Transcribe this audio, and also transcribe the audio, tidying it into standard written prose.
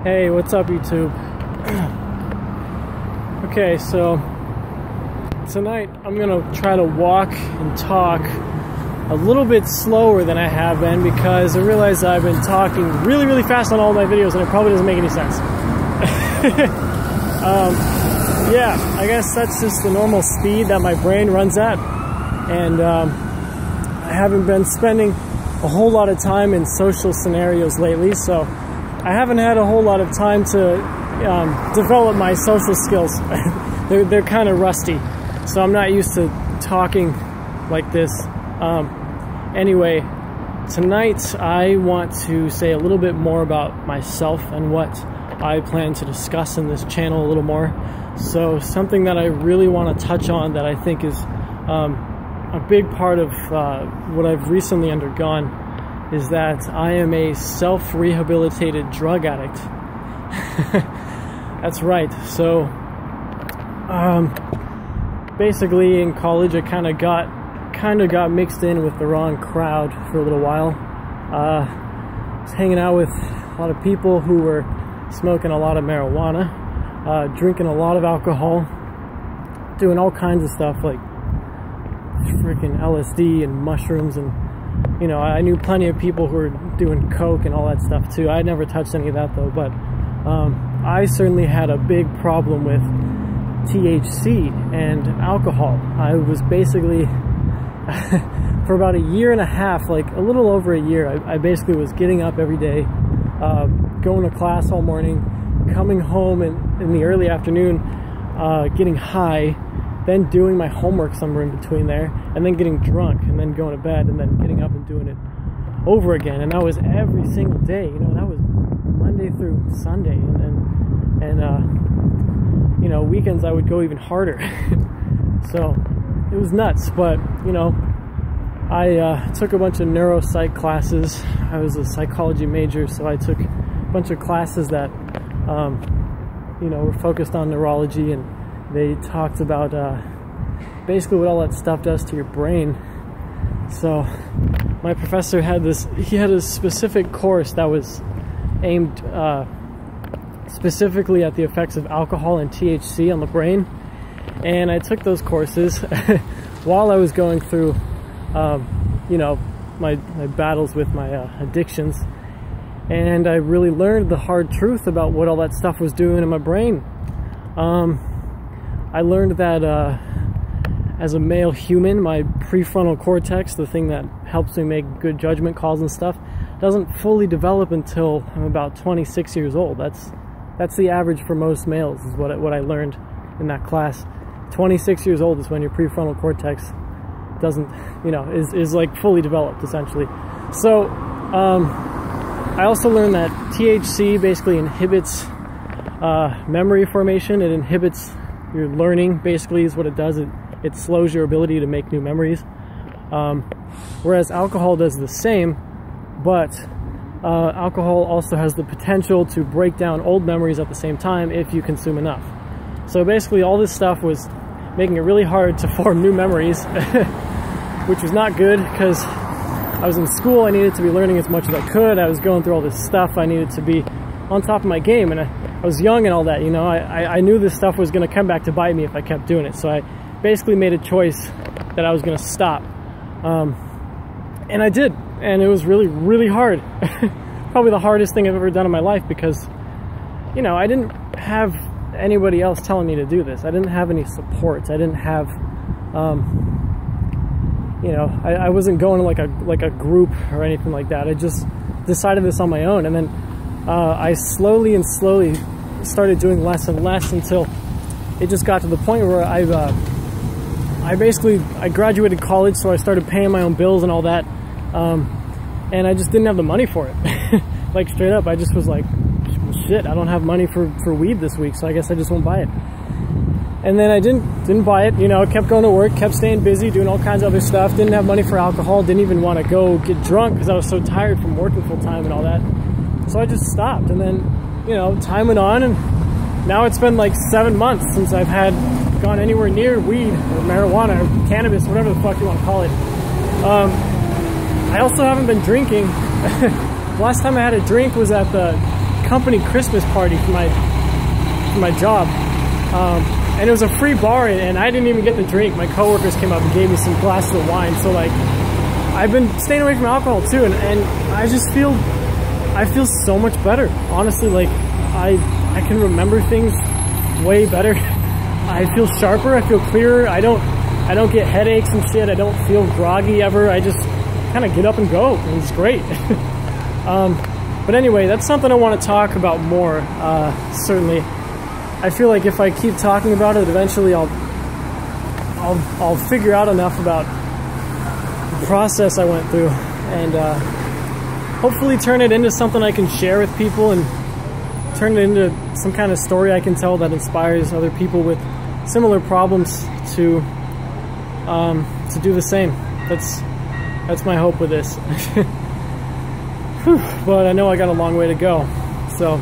Hey, what's up, YouTube? Okay, so tonight I'm gonna try to walk and talk a little bit slower than I have been because I realize I've been talking really fast on all my videos and it probably doesn't make any sense. Yeah, I guess that's just the normal speed that my brain runs at, and I haven't been spending a whole lot of time in social scenarios lately, so I haven't had a whole lot of time to develop my social skills. they're kind of rusty, so I'm not used to talking like this. Anyway, tonight I want to say a little bit more about myself and what I plan to discuss in this channel a little more. So something that I really want to touch on that I think is a big part of what I've recently undergone is that I am a self-rehabilitated drug addict. That's right. So basically in college I kind of got mixed in with the wrong crowd for a little while. I was hanging out with a lot of people who were smoking a lot of marijuana, drinking a lot of alcohol, doing all kinds of stuff like freaking LSD and mushrooms, and you know, I knew plenty of people who were doing coke and all that stuff too. I never touched any of that though, but I certainly had a big problem with THC and alcohol. I was basically for about a year and a half, like a little over a year, I basically was getting up every day, going to class all morning, coming home in the early afternoon, getting high, then doing my homework somewhere in between there, and then getting drunk, and then going to bed, and then getting up and doing it over again. And that was every single day. You know, that was Monday through Sunday, and you know, weekends I would go even harder. So it was nuts. But you know, I took a bunch of neuropsych classes. I was a psychology major, so I took a bunch of classes that you know, were focused on neurology, and they talked about basically what all that stuff does to your brain. So my professor had he had a specific course that was aimed specifically at the effects of alcohol and THC on the brain, and I took those courses while I was going through you know, my battles with my addictions, and I really learned the hard truth about what all that stuff was doing in my brain. I learned that as a male human, my prefrontal cortex, the thing that helps me make good judgment calls and stuff, doesn't fully develop until I'm about 26 years old. That's the average for most males, is what I learned in that class. 26 years old is when your prefrontal cortex doesn't, you know, is like fully developed essentially. So I also learned that THC basically inhibits memory formation. It inhibits your learning, basically, is what it does. It slows your ability to make new memories. Whereas alcohol does the same, but alcohol also has the potential to break down old memories at the same time if you consume enough. So basically all this stuff was making it really hard to form new memories, which was not good because I was in school. I needed to be learning as much as I could. I was going through all this stuff. I needed to be on top of my game, and I was young and all that, you know. I knew this stuff was going to come back to bite me if I kept doing it, so I basically made a choice that I was going to stop, and I did, and it was really hard. Probably the hardest thing I've ever done in my life, because you know, I didn't have anybody else telling me to do this. I didn't have any support. I didn't have you know, I wasn't going to like a group or anything like that. I just decided this on my own, and then I slowly started doing less and less until it just got to the point where I graduated college, so I started paying my own bills and all that, and I just didn't have the money for it. Like straight up, I just was like, shit, I don't have money for weed this week, so I guess I just won't buy it. And then I didn't buy it, you know. Kept going to work, kept staying busy, doing all kinds of other stuff. Didn't have money for alcohol, didn't even want to go get drunk because I was so tired from working full time and all that. So I just stopped, and then, you know, time went on, and now it's been like 7 months since I've gone anywhere near weed or marijuana or cannabis, whatever the fuck you want to call it. I also haven't been drinking. Last time I had a drink was at the company Christmas party for my job, and it was a free bar, and I didn't even get the drink. My coworkers came up and gave me some glasses of wine. So like, I've been staying away from alcohol too, and I just feel so much better. Honestly, like I can remember things way better. I feel sharper. I feel clearer. I don't get headaches and shit. I don't feel groggy ever. I just kind of get up and go, and it's great. But anyway, that's something I want to talk about more. Certainly, I feel like if I keep talking about it, eventually I'll figure out enough about the process I went through, and hopefully turn it into something I can share with people, and turn it into some kind of story I can tell that inspires other people with similar problems to do the same. That's my hope with this. But I know I got a long way to go, so